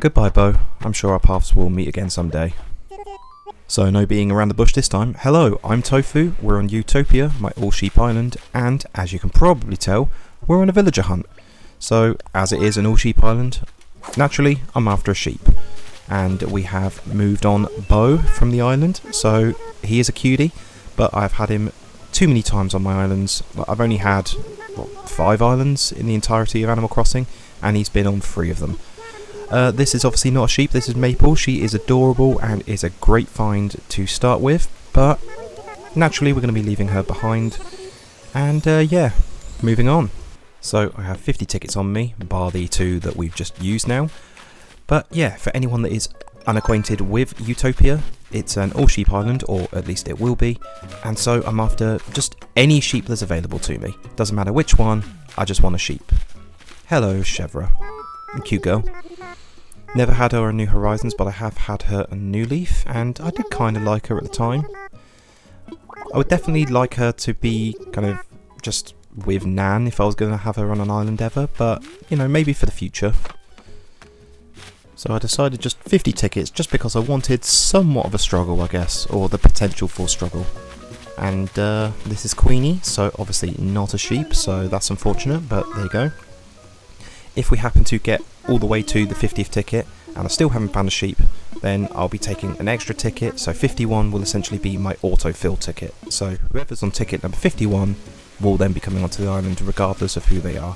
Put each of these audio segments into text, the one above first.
Goodbye, Beau. I'm sure our paths will meet again someday. So no beating around the bush this time. Hello, I'm Tofu, we're on Ewetopia, my all-sheep island, and as you can probably tell, we're on a villager hunt. So, as it is an all-sheep island, naturally, I'm after a sheep. And we have moved on Beau from the island, so he is a cutie, but I've had him too many times on my islands. I've only had, 5 islands in the entirety of Animal Crossing, and he's been on 3 of them. This is obviously not a sheep, this is Maple. She is adorable and is a great find to start with, but naturally we're going to be leaving her behind. And yeah, moving on. So I have 50 tickets on me, bar the 2 that we've just used now. But yeah, for anyone that is unacquainted with Ewetopia, it's an all-sheep island, or at least it will be. And so I'm after just any sheep that's available to me. Doesn't matter which one, I just want a sheep. Hello, Chevra. Cute girl. Never had her on New Horizons, but I have had her on New Leaf, and I did kind of like her at the time. I would definitely like her to be kind of just with Nan if I was going to have her on an island ever, but, you know, maybe for the future. So I decided just 50 tickets, just because I wanted somewhat of a struggle, I guess, or the potential for struggle. And this is Queenie, so obviously not a sheep, so that's unfortunate, but there you go. If we happen to get all the way to the 50th ticket and I still haven't found a sheep, then I'll be taking an extra ticket, so 51 will essentially be my autofill ticket. So whoever's on ticket number 51 will then be coming onto the island regardless of who they are.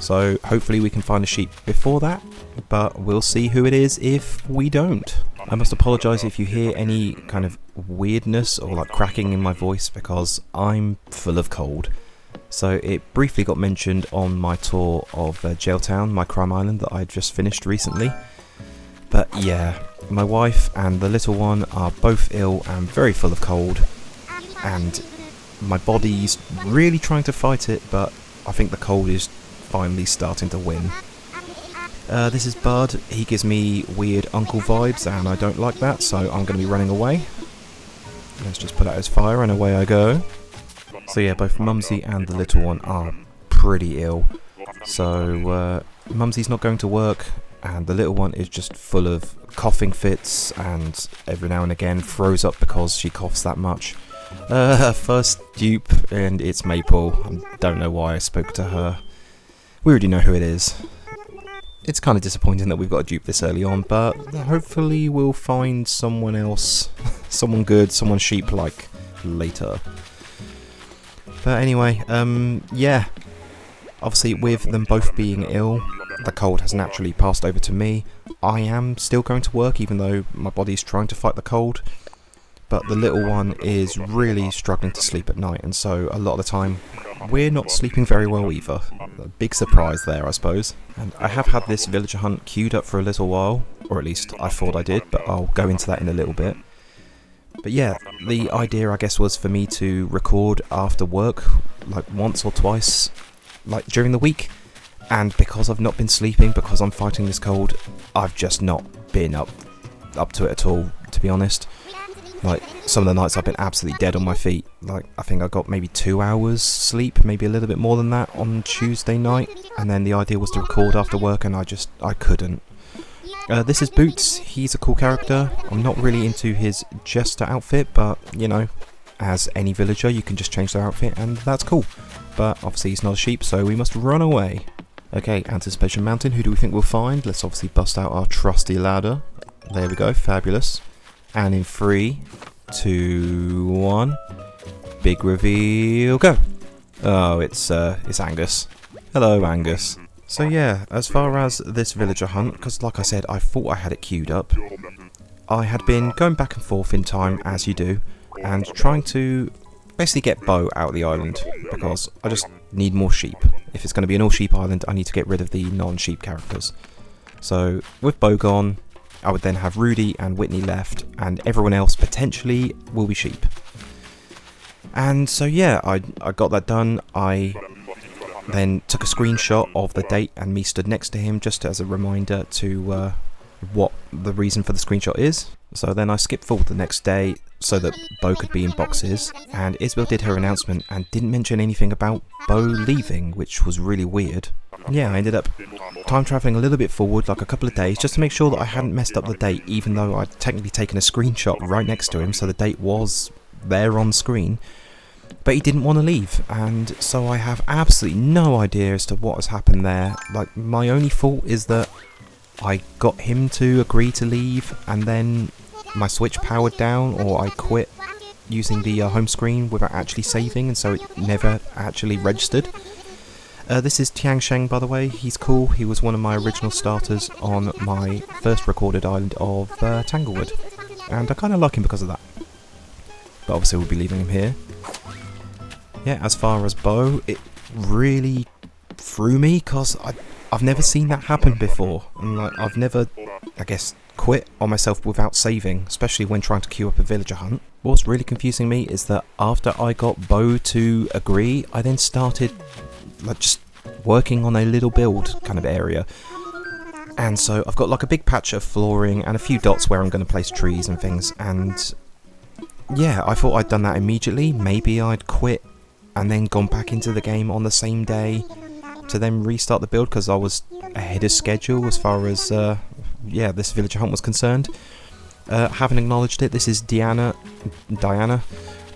So hopefully we can find a sheep before that, but we'll see who it is if we don't. I must apologise if you hear any kind of weirdness or like cracking in my voice, because I'm full of cold. So it briefly got mentioned on my tour of Jailtown, my crime island that I'd just finished recently. But yeah, my wife and the little one are both ill and very full of cold, and my body's really trying to fight it, but I think the cold is finally starting to win. This is Bud. He gives me weird uncle vibes and I don't like that, so I'm going to be running away. Let's just put out his fire and away I go. So yeah, both Mumsy and the little one are pretty ill. So Mumsy's not going to work, and the little one is just full of coughing fits, and every now and again throws up because she coughs that much. Her first dupe, and it's Maple. I don't know why I spoke to her. We already know who it is. It's kind of disappointing that we've got a dupe this early on, but hopefully we'll find someone else, someone good, someone sheep-like later. But anyway, yeah, obviously with them both being ill, the cold has naturally passed over to me. I am still going to work even though my body's trying to fight the cold, but the little one is really struggling to sleep at night, and so a lot of the time we're not sleeping very well either. A big surprise there, I suppose. And I have had this villager hunt queued up for a little while, or at least I thought I did, but I'll go into that in a little bit. But yeah, the idea I guess was for me to record after work, like once or twice, like during the week. And because I've not been sleeping, because I'm fighting this cold, I've just not been up to it at all, to be honest. Like, some of the nights I've been absolutely dead on my feet. Like, I think I got maybe 2 hours sleep, maybe a little bit more than that on Tuesday night. And then the idea was to record after work, and I couldn't. This is Boots. He's a cool character. I'm not really into his jester outfit, but, you know, as any villager, you can just change their outfit, and that's cool. But obviously he's not a sheep, so we must run away. Okay, Anticipation Mountain, who do we think we'll find? Let's obviously bust out our trusty ladder. There we go, fabulous. And in 3, 2, 1, big reveal, go! Oh, it's Angus. Hello, Angus. So yeah, as far as this villager hunt, because like I said, I thought I had it queued up, I had been going back and forth in time, as you do, and trying to basically get Beau out of the island, because I just need more sheep. If it's going to be an all-sheep island, I need to get rid of the non-sheep characters. So, with Beau gone, I would then have Rudy and Whitney left, and everyone else potentially will be sheep. And so yeah, I got that done. I then took a screenshot of the date and me stood next to him just as a reminder to what the reason for the screenshot is. So then I skipped forward the next day so that Beau could be in boxes, and Isabel did her announcement and didn't mention anything about Beau leaving, which was really weird. yeah, I ended up time travelling a little bit forward, like a couple of days, just to make sure that I hadn't messed up the date, even though I'd technically taken a screenshot right next to him, so the date was there on screen. But he didn't want to leave, and so I have absolutely no idea as to what has happened there. Like, my only fault is that I got him to agree to leave, and then my Switch powered down, or I quit using the home screen without actually saving, and so it never actually registered. This is Tiansheng, by the way. He's cool. He was one of my original starters on my first recorded island of Tanglewood, and I kind of like him because of that. But obviously we'll be leaving him here. Yeah, as far as Beau, it really threw me because I've never seen that happen before, and like, I've never, I guess, quit on myself without saving, especially when trying to queue up a villager hunt. What's really confusing me is that after I got Beau to agree, I then started like just working on a little build kind of area. And so I've got like a big patch of flooring and a few dots where I'm going to place trees and things, and yeah, I thought I'd done that immediately. Maybe I'd quit and then gone back into the game on the same day to then restart the build, because I was ahead of schedule as far as yeah, this villager hunt was concerned. Haven't acknowledged it. This is Diana,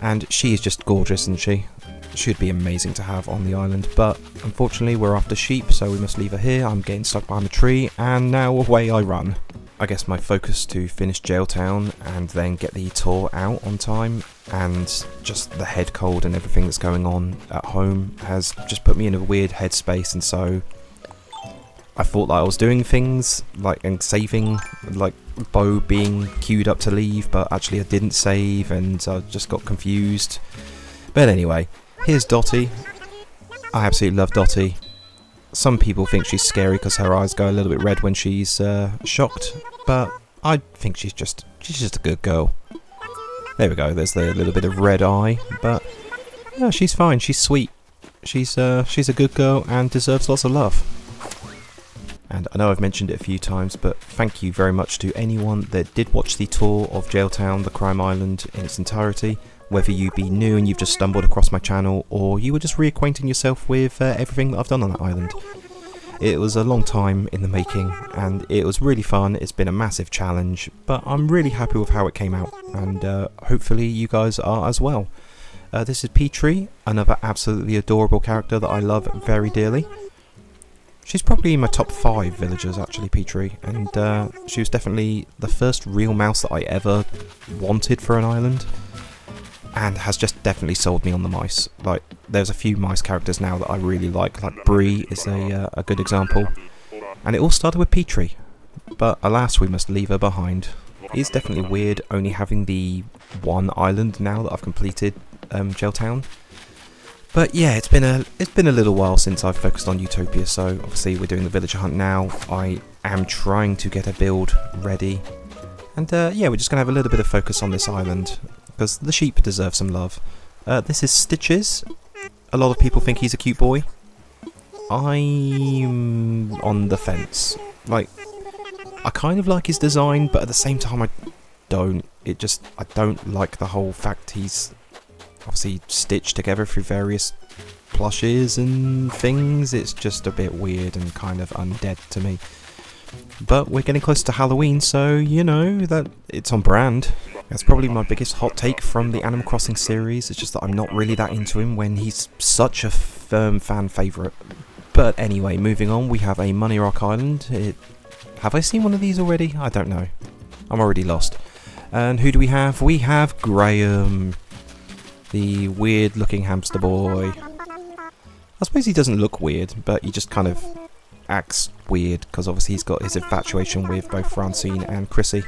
and she is just gorgeous, isn't she? Should be amazing to have on the island, but unfortunately we're after sheep, so we must leave her here. I'm getting stuck behind a tree, and now away I run. I guess my focus to finish Jailtown and then get the tour out on time, and just the head cold and everything that's going on at home has just put me in a weird headspace, and so I thought that I was doing things like and saving, like Beau being queued up to leave, but actually I didn't save, and I just got confused. But anyway, here's Dottie. I absolutely love Dottie. Some people think she's scary because her eyes go a little bit red when she's shocked, but I think she's just a good girl. There we go, there's the little bit of red eye, but yeah, she's fine, she's sweet. She's a good girl and deserves lots of love. And I know I've mentioned it a few times, but thank you very much to anyone that did watch the tour of Jailtown, the crime island in its entirety. Whether you be new and you've just stumbled across my channel, or you were just reacquainting yourself with everything that I've done on that island. It was a long time in the making, and it was really fun. It's been a massive challenge, but I'm really happy with how it came out, and hopefully you guys are as well. This is Petrie, another absolutely adorable character that I love very dearly. She's probably in my top 5 villagers, actually, Petrie, and she was definitely the first real mouse that I ever wanted for an island, and has just definitely sold me on the mice. Like, there's a few mice characters now that I really like Bree is a good example, and it all started with Petrie, but alas, we must leave her behind. It's definitely weird only having the one island now that I've completed Jailtown. But yeah, it's been a little while since I've focused on Ewetopia, so obviously we're doing the villager hunt now. I am trying to get a build ready, and yeah, we're just going to have a little bit of focus on this island, because the sheep deserve some love. This is Stitches. A lot of people think he's a cute boy. I'm on the fence. Like, I kind of like his design, but at the same time I don't. I don't like the whole fact he's obviously stitched together through various plushes and things. It's just a bit weird and kind of undead to me. But we're getting close to Halloween, so you know that it's on brand. That's probably my biggest hot take from the Animal Crossing series. It's just that I'm not really that into him when he's such a firm fan favourite. But anyway, moving on, we have a Money Rock Island. Have I seen one of these already? I don't know. I'm already lost. And who do we have? We have Graham, the weird looking hamster boy. I suppose he doesn't look weird, but he just kind of acts weird because obviously he's got his infatuation with both Francine and Chrissy.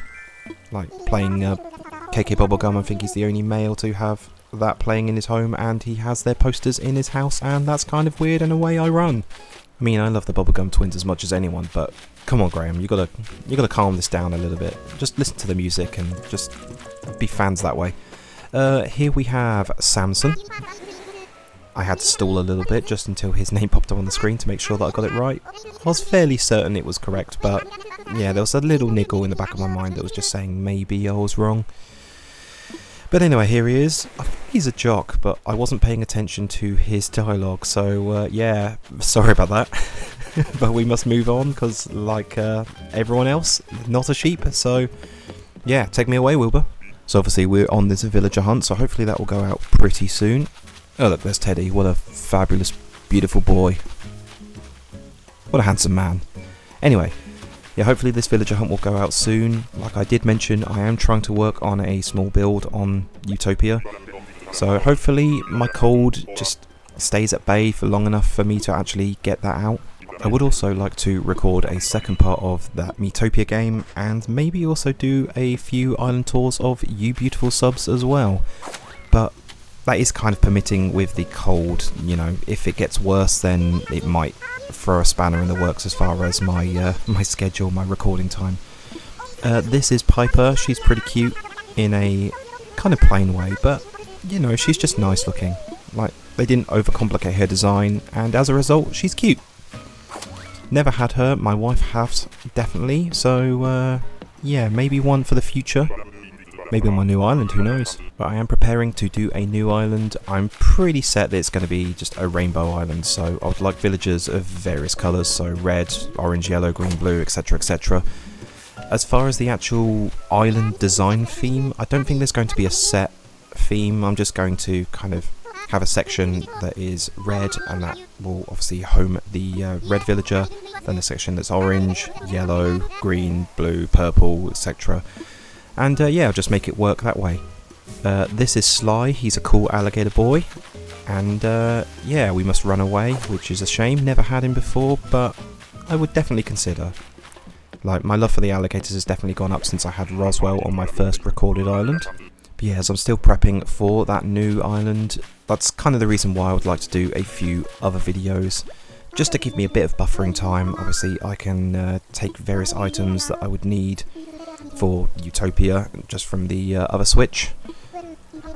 Like playing KK Bubblegum, I think he's the only male to have that playing in his home, and he has their posters in his house, and that's kind of weird, and away I run. I mean, I love the Bubblegum twins as much as anyone, but come on, Graham, you gotta calm this down a little bit. Just listen to the music and just be fans that way. Here we have Samson. I had to stall a little bit just until his name popped up on the screen to make sure that I got it right. I was fairly certain it was correct, but yeah, there was a little niggle in the back of my mind that was just saying maybe I was wrong. But anyway, here he is. I think he's a jock, but I wasn't paying attention to his dialogue, so yeah, sorry about that. But we must move on, because like everyone else, not a sheep, so yeah, take me away, Wilbur. So obviously we're on this villager hunt, so hopefully that will go out pretty soon. Oh look, there's Teddy, what a fabulous, beautiful boy. What a handsome man. Anyway, yeah, hopefully this villager hunt will go out soon. Like I did mention, I am trying to work on a small build on Ewetopia. So hopefully my cold just stays at bay for long enough for me to actually get that out. I would also like to record a second part of that Ewetopia game, and maybe also do a few island tours of You Beautiful subs as well. But that is kind of permitting with the cold, you know. If it gets worse, then it might throw a spanner in the works as far as my my schedule, my recording time. This is Piper. She's pretty cute in a kind of plain way, but you know, she's just nice looking. Like, they didn't overcomplicate her design, and as a result, she's cute. Never had her. My wife has, definitely. So yeah, maybe one for the future. Maybe on my new island, who knows. But I am preparing to do a new island. I'm pretty set that it's going to be just a rainbow island, so I would like villagers of various colours, so red, orange, yellow, green, blue, etc, etc. As far as the actual island design theme, I don't think there's going to be a set theme. I'm just going to kind of have a section that is red, and that will obviously home the red villager, then a section that's orange, yellow, green, blue, purple, etc. And yeah, I'll just make it work that way. This is Sly, he's a cool alligator boy, and yeah, we must run away, which is a shame. Never had him before, but I would definitely consider. Like, my love for the alligators has definitely gone up since I had Roswell on my first recorded island. But yeah, as I'm still prepping for that new island, that's kind of the reason why I would like to do a few other videos, just to give me a bit of buffering time. Obviously I can take various items that I would need for Ewetopia just from the other Switch,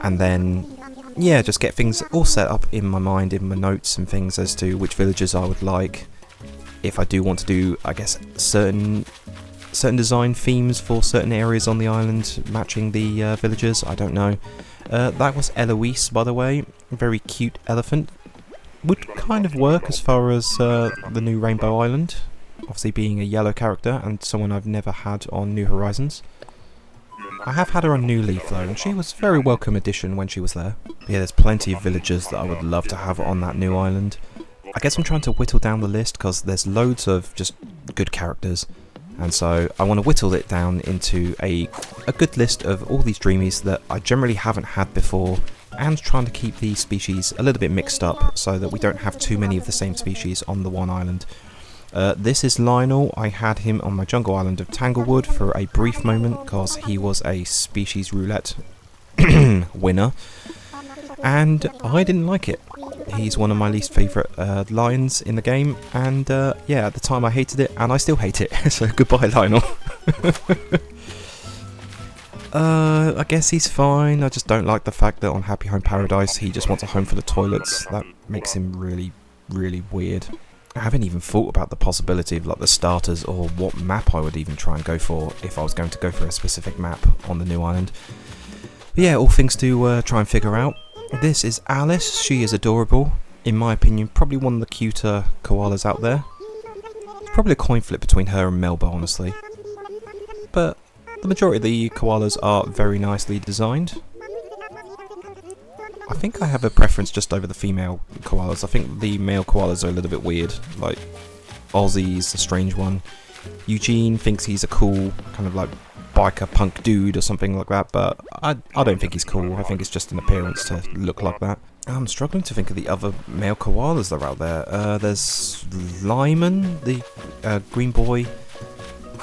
and then yeah, just get things all set up in my mind, in my notes and things, as to which villagers I would like. If I do want to do, I guess, certain design themes for certain areas on the island, matching the villagers, I don't know. That was Eloise, by the way, a very cute elephant. Would kind of work as far as the new Rainbow Island, obviously being a yellow character and someone I've never had on New Horizons. I have had her on New Leaf though, and she was a very welcome addition when she was there. Yeah, there's plenty of villagers that I would love to have on that new island. I guess I'm trying to whittle down the list because there's loads of just good characters, and so I want to whittle it down into a good list of all these dreamies that I generally haven't had before, and trying to keep the species a little bit mixed up so that we don't have too many of the same species on the one island. This is Lionel. I had him on my jungle island of Tanglewood for a brief moment because he was a species roulette winner, and I didn't like it. He's one of my least favourite lions in the game, and yeah, at the time I hated it, and I still hate it, so goodbye Lionel. I guess he's fine. I just don't like the fact that on Happy Home Paradise he just wants a home for the toilets. That makes him really, really weird. I haven't even thought about the possibility of like the starters, or what map I would even try and go for if I was going to go for a specific map on the new island. But yeah, all things to try and figure out. This is Alice. She is adorable. In my opinion, probably one of the cuter koalas out there. It's probably a coin flip between her and Melba, honestly. But the majority of the koalas are very nicely designed. I think I have a preference just over the female koalas. I think the male koalas are a little bit weird. Like, Ozzy's a strange one. Eugene thinks he's a cool kind of like biker punk dude or something like that, but I don't think he's cool. I think it's just an appearance to look like that. I'm struggling to think of the other male koalas that are out there. There's Lyman, the green boy,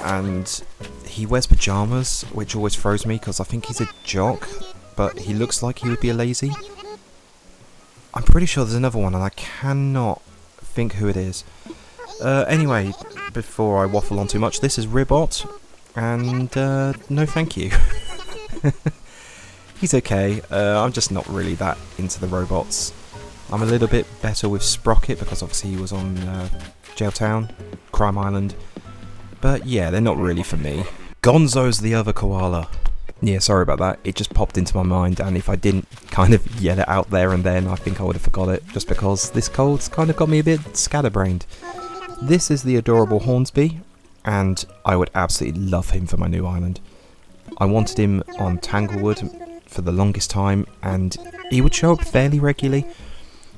and he wears pyjamas, which always throws me because I think he's a jock, but he looks like he would be a lazy. I'm pretty sure there's another one and I cannot think who it is. Anyway, before I waffle on too much, this is Ribot, and no thank you. He's okay. I'm just not really that into the robots. I'm a little bit better with Sprocket because obviously he was on Jailtown, Crime Island. But yeah, they're not really for me. Gonzo's the other koala. Yeah, sorry about that. It just popped into my mind, and if I didn't kind of yell it out there and then, I think I would have forgot it, just because this cold's kind of got me a bit scatterbrained. This is the adorable Hornsby, and I would absolutely love him for my new island. I wanted him on Tanglewood for the longest time, and he would show up fairly regularly,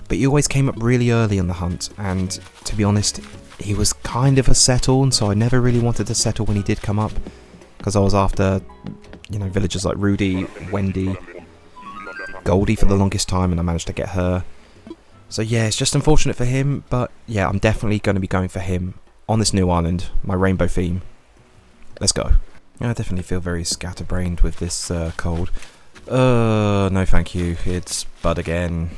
but he always came up really early in the hunt, and to be honest, he was kind of a settle, and so I never really wanted to settle when he did come up, because I was after, you know, villagers like Rudy, Wendy, Goldie for the longest time, and I managed to get her. So yeah, it's just unfortunate for him, but yeah, I'm definitely going to be going for him on this new island, my rainbow theme. Let's go. Yeah, I definitely feel very scatterbrained with this cold. No thank you, it's Bud again.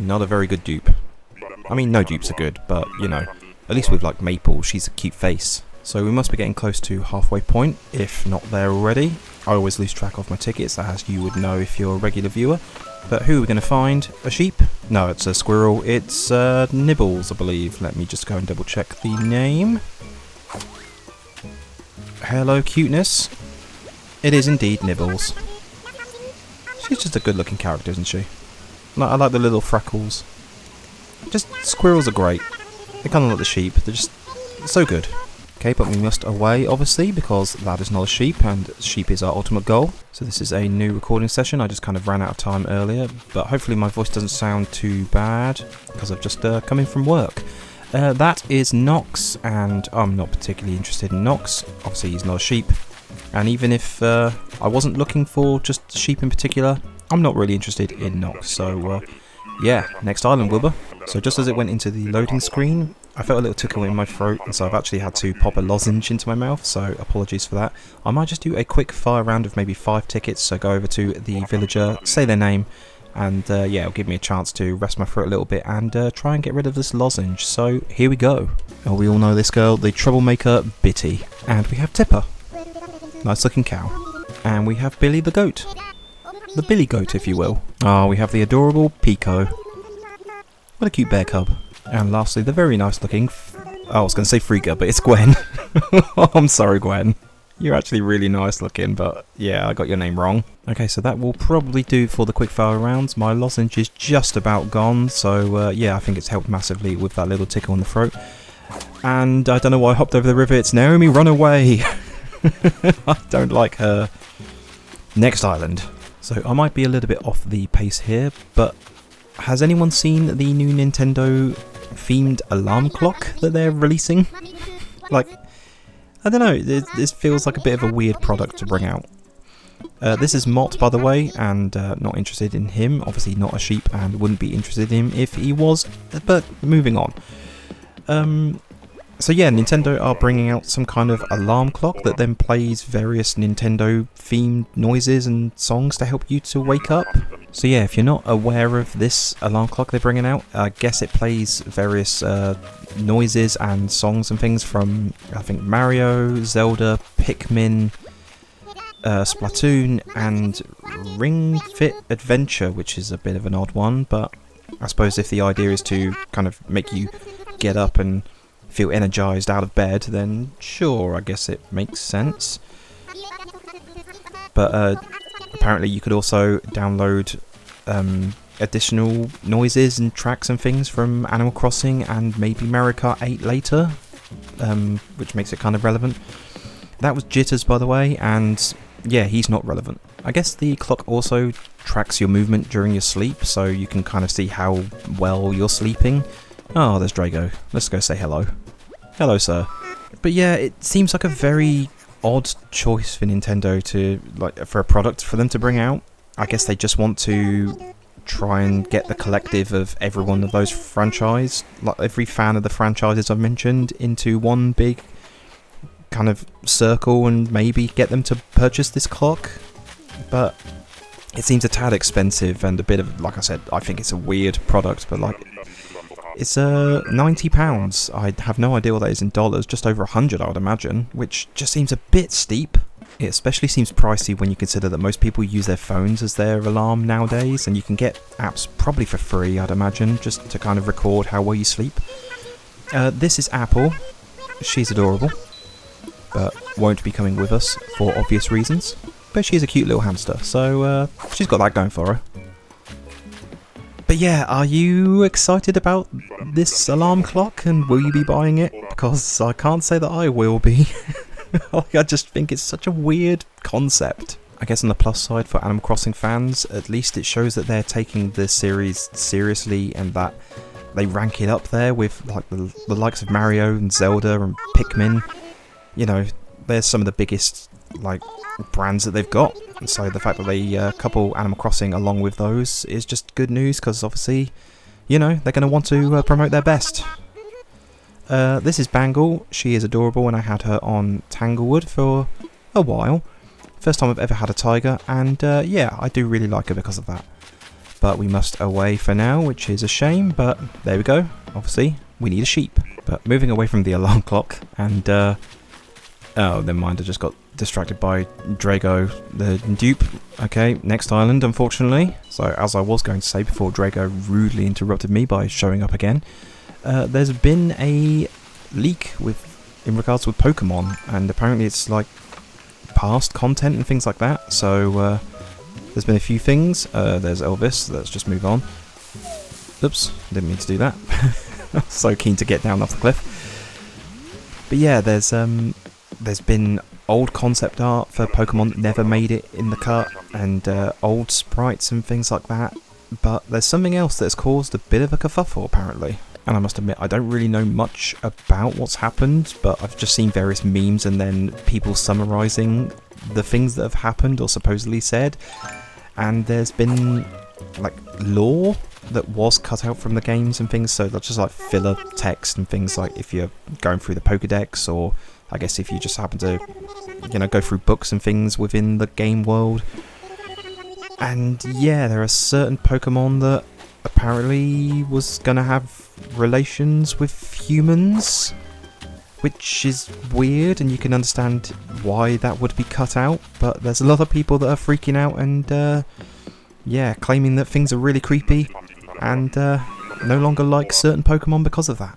Not a very good dupe. I mean, no dupes are good, but, you know, at least with, like, Maple, she's a cute face. So we must be getting close to halfway point, if not there already. I always lose track of my tickets, as you would know if you're a regular viewer. But who are we going to find? A sheep? No, it's a squirrel. It's Nibbles, I believe. Let me just go and double check the name. Hello, cuteness. It is indeed Nibbles. She's just a good looking character, isn't she? I like the little freckles. Just, squirrels are great. They're kind of like the sheep. They're just so good. Okay, but we must away, obviously, because that is not a sheep, and sheep is our ultimate goal. So this is a new recording session. I just kind of ran out of time earlier, but hopefully my voice doesn't sound too bad, because I've just come in from work. That is Nox, and I'm not particularly interested in Nox. Obviously, he's not a sheep. And even if I wasn't looking for just sheep in particular, I'm not really interested in Nox. So, yeah, next island, Wilbur. So just as it went into the loading screen, I felt a little tickle in my throat, and so I've actually had to pop a lozenge into my mouth, so apologies for that. I might just do a quick fire round of maybe 5 tickets, so go over to the villager, say their name, and yeah, it'll give me a chance to rest my throat a little bit and try and get rid of this lozenge. So here we go. Oh, we all know this girl, the troublemaker Bitty. And we have Tipper. Nice looking cow. And we have Billy the goat. The Billy goat, if you will. Ah, we have the adorable Pico. What a cute bear cub. And lastly, the very nice looking... I was going to say Frigga, but it's Gwen. I'm sorry, Gwen. You're actually really nice looking, but yeah, I got your name wrong. Okay, so that will probably do for the quickfire rounds. My lozenge is just about gone, so yeah, I think it's helped massively with that little tickle in the throat. And I don't know why I hopped over the river. It's Naomi, run away! I don't like her. Next island. So I might be a little bit off the pace here, but has anyone seen the new Nintendo themed alarm clock that they're releasing? Like, I don't know, this feels like a bit of a weird product to bring out. This is Mott, by the way, and not interested in him. Obviously not a sheep and wouldn't be interested in him if he was, but moving on. So yeah, Nintendo are bringing out some kind of alarm clock that then plays various Nintendo themed noises and songs to help you to wake up. So yeah, if you're not aware of this alarm clock they're bringing out, I guess it plays various noises and songs and things from, I think, Mario, Zelda, Pikmin, Splatoon, and Ring Fit Adventure, which is a bit of an odd one, but I suppose if the idea is to kind of make you get up and feel energized out of bed, then sure, I guess it makes sense. But apparently you could also download additional noises and tracks and things from Animal Crossing and maybe Mario Kart 8 later, which makes it kind of relevant. That was Jitters, by the way, and yeah, he's not relevant. I guess the clock also tracks your movement during your sleep, so you can kind of see how well you're sleeping. Oh, there's Drago. Let's go say hello. Hello, sir. But yeah, it seems like a very odd choice for Nintendo to, like, for a product for them to bring out. I guess they just want to try and get the collective of every one of those franchise, like every fan of the franchises I've mentioned, into one big kind of circle and maybe get them to purchase this clock. But it seems a tad expensive and a bit of, like I said, I think it's a weird product, but like, it's £90. I have no idea what that is in dollars, just over 100 I would imagine, which just seems a bit steep. It especially seems pricey when you consider that most people use their phones as their alarm nowadays, and you can get apps probably for free, I'd imagine, just to kind of record how well you sleep. This is Apple. She's adorable, but won't be coming with us for obvious reasons. but she's a cute little hamster, so she's got that going for her. But yeah, are you excited about this alarm clock, and will you be buying it? Because I can't say that I will be. I just think it's such a weird concept. I guess on the plus side for Animal Crossing fans, at least it shows that they're taking the series seriously and that they rank it up there with like the likes of Mario and Zelda and Pikmin. You know, they're some of the biggest like brands that they've got. And so the fact that they couple Animal Crossing along with those is just good news, because obviously, you know, they're going to want to promote their best. This is Bangle. She is adorable, and I had her on Tanglewood for a while. First time I've ever had a tiger, and yeah, I do really like her because of that. But we must away for now, which is a shame, but there we go. Obviously, we need a sheep. But moving away from the alarm clock, and oh, never mind, I just got distracted by Drago, the dupe. Okay, next island, unfortunately. So, as I was going to say before Drago rudely interrupted me by showing up again, there's been a leak in regards with Pokemon, and apparently it's like past content and things like that. So there's been a few things. There's Elvis. Let's just move on. Oops, didn't mean to do that. I was so keen to get down off the cliff. But yeah, there's been old concept art for Pokemon that never made it in the cut, and old sprites and things like that. But there's something else that's caused a bit of a kerfuffle apparently. And I must admit, I don't really know much about what's happened, but I've just seen various memes and then people summarising the things that have happened or supposedly said. And there's been, like, lore that was cut out from the games and things, so that's just like filler text and things like if you're going through the Pokedex, or I guess if you just happen to, you know, go through books and things within the game world. And yeah, there are certain Pokemon that apparently was gonna have relations with humans, which is weird, and you can understand why that would be cut out, but there's a lot of people that are freaking out and yeah, claiming that things are really creepy and no longer like certain Pokemon because of that.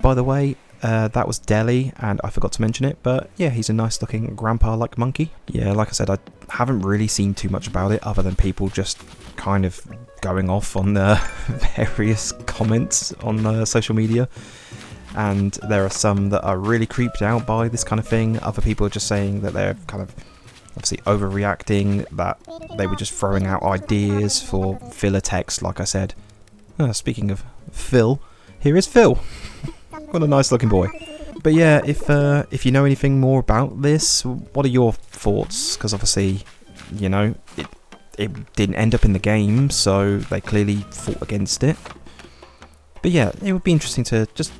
By the way, that was Delhi, and I forgot to mention it, but yeah, he's a nice looking grandpa-like monkey. Yeah, like I said, I haven't really seen too much about it other than people just kind of going off on various comments on social media. And there are some that are really creeped out by this kind of thing. Other people are just saying that they're kind of obviously overreacting, that they were just throwing out ideas for filler text, like I said. Speaking of Phil, here is Phil. What a nice looking boy. But yeah, if you know anything more about this, what are your thoughts? Because obviously, you know, it didn't end up in the game, so they clearly fought against it. But yeah, it would be interesting to just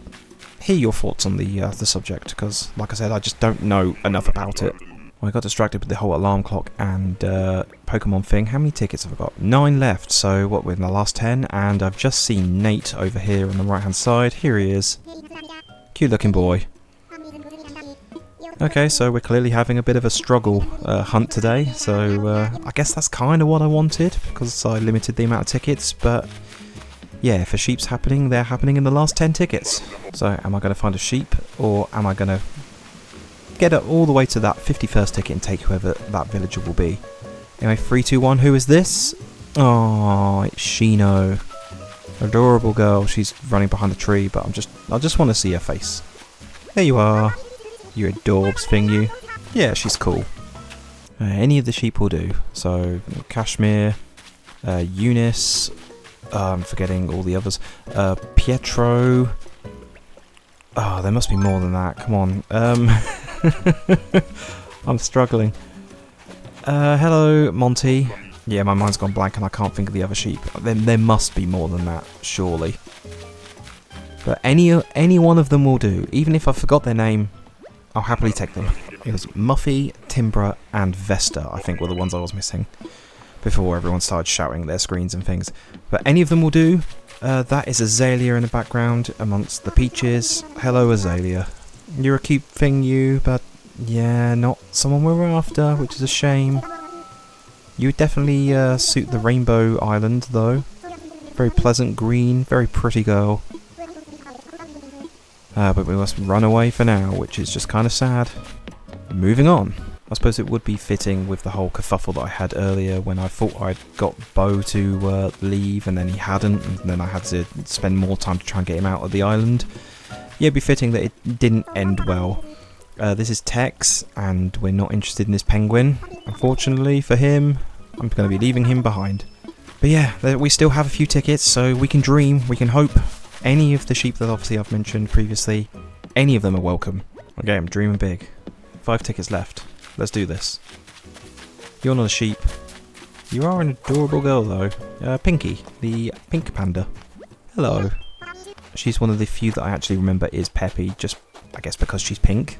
hear your thoughts on the subject, because like I said, I just don't know enough about it. Well, I got distracted with the whole alarm clock and Pokemon thing. How many tickets have I got? 9 left, so what, we're in the last 10, and I've just seen Nate over here on the right hand side. Here he is. Cute looking boy. Okay, so we're clearly having a bit of a struggle hunt today, so I guess that's kind of what I wanted, because I limited the amount of tickets, but yeah, if a sheep's happening, they're happening in the last 10 tickets. So am I going to find a sheep, or am I going to get it all the way to that 51st ticket and take whoever that villager will be? Anyway, 3, 2, 1, who is this? Oh, it's Shino. Adorable girl, she's running behind the tree, but I just want to see her face. There you are. You adorbs thing, you. Yeah, she's cool. Any of the sheep will do. So, Kashmir, Eunice, I'm forgetting all the others. Pietro. Oh, there must be more than that. Come on. I'm struggling. Hello, Monty. Yeah, my mind's gone blank and I can't think of the other sheep. There must be more than that, surely. But any one of them will do. Even if I forgot their name, I'll happily take them. It was Muffy, Timbra, and Vesta, I think, were the ones I was missing before everyone started shouting at their screens and things. But any of them will do. That is Azalea in the background amongst the peaches. Hello, Azalea. You're a cute thing, you, but yeah, not someone we're after, which is a shame. You would definitely suit the Rainbow Island, though. Very pleasant green, very pretty girl. But we must run away for now, which is just kind of sad. Moving on. I suppose it would be fitting with the whole kerfuffle that I had earlier when I thought I'd got Beau to leave and then he hadn't, and then I had to spend more time to try and get him out of the island. Yeah, it'd be fitting that it didn't end well. This is Tex, and we're not interested in this penguin. Unfortunately for him, I'm going to be leaving him behind. But yeah, we still have a few tickets, so we can dream, we can hope. Any of the sheep that obviously I've mentioned previously, any of them are welcome. Okay, I'm dreaming big. 5 tickets left. Let's do this. You're not a sheep. You are an adorable girl though. Pinky, the pink panda. Hello. She's one of the few that I actually remember is Peppy, just I guess because she's pink.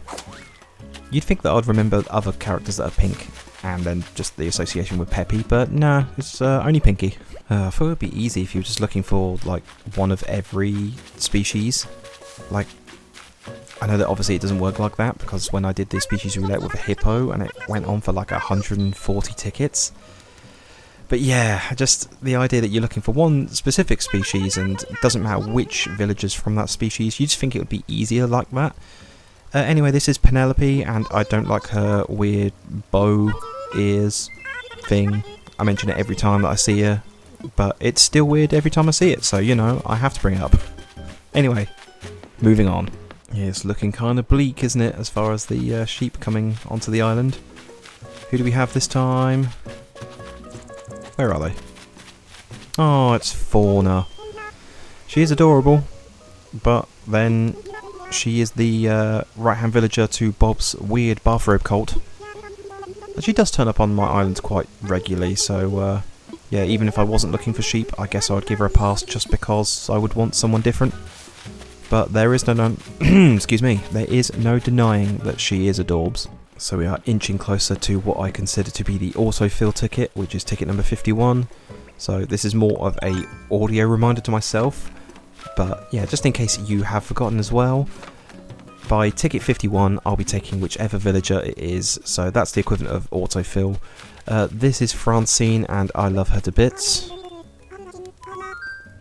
You'd think that I'd remember other characters that are pink and then just the association with Peppy, but no, it's only Pinky. I thought it would be easy if you were just looking for like one of every species. Like, I know that obviously it doesn't work like that because when I did the species roulette with a hippo and it went on for like 140 tickets. But yeah, just the idea that you're looking for one specific species and it doesn't matter which villagers from that species, you just think it would be easier like that. Anyway, this is Penelope and I don't like her weird bow ears thing. I mention it every time that I see her, but it's still weird every time I see it, so you know, I have to bring it up. Anyway, moving on. Yeah, it's looking kind of bleak, isn't it, as far as the sheep coming onto the island. Who do we have this time? Where are they? Oh, it's Fauna. She is adorable, but then she is the right-hand villager to Bob's weird bathrobe cult. And she does turn up on my island quite regularly, so yeah, even if I wasn't looking for sheep, I guess I would give her a pass just because I would want someone different. But there is no excuse me, there is no denying that she is adorbs. So we are inching closer to what I consider to be the autofill ticket, which is ticket number 51. So this is more of a audio reminder to myself, but yeah, just in case you have forgotten as well, by ticket 51 I'll be taking whichever villager it is, so that's the equivalent of autofill. This is Francine and I love her to bits.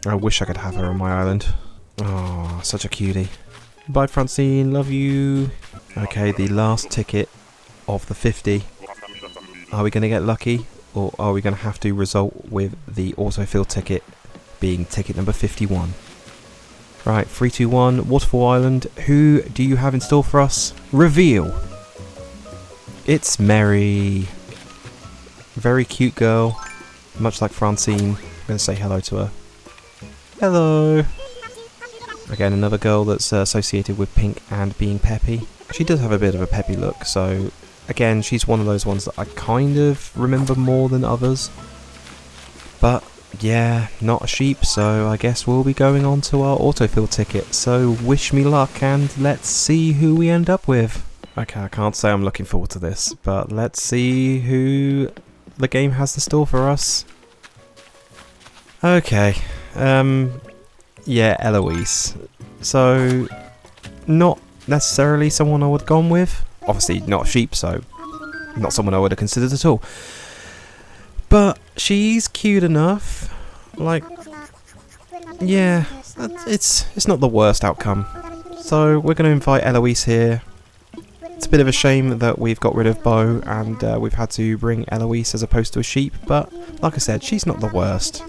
I wish I could have her on my island. Oh, such a cutie. Bye Francine, love you. Okay, the last ticket of the 50. Are we going to get lucky, or are we going to have to result with the autofill ticket being ticket number 51? Right, 3, 2, 1, Waterfall Island. Who do you have in store for us? Reveal! It's Mary. Very cute girl, much like Francine. I'm going to say hello to her. Hello! Again, another girl that's associated with pink and being peppy. She does have a bit of a peppy look, so again, she's one of those ones that I kind of remember more than others. But yeah, not a sheep, so I guess we'll be going on to our autofill ticket. So wish me luck and let's see who we end up with. Okay, I can't say I'm looking forward to this, but let's see who the game has in store for us. Okay, yeah, Eloise. So, not necessarily someone I would have gone with. Obviously not a sheep, so not someone I would have considered at all. But she's cute enough. Like, yeah, it's not the worst outcome. So we're going to invite Eloise here. It's a bit of a shame that we've got rid of Beau and we've had to bring Eloise as opposed to a sheep, but like I said, she's not the worst.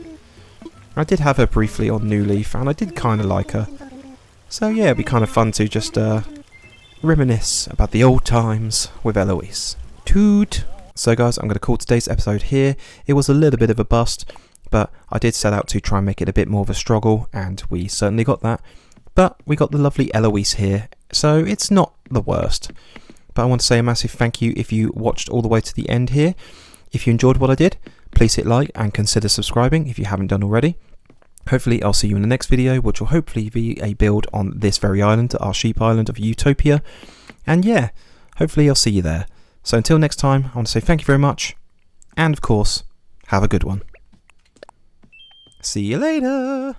I did have her briefly on New Leaf and I did kind of like her. So yeah, it'd be kind of fun to just reminisce about the old times with Eloise. Toot! So guys, I'm going to call today's episode here. It was a little bit of a bust, but I did set out to try and make it a bit more of a struggle, and we certainly got that. But we got the lovely Eloise here, so it's not the worst. But I want to say a massive thank you if you watched all the way to the end here. If you enjoyed what I did, please hit like and consider subscribing if you haven't done already. Hopefully I'll see you in the next video, which will hopefully be a build on this very island, our sheep island of Ewetopia. And yeah, hopefully I'll see you there. So until next time, I want to say thank you very much, and of course, have a good one. See you later!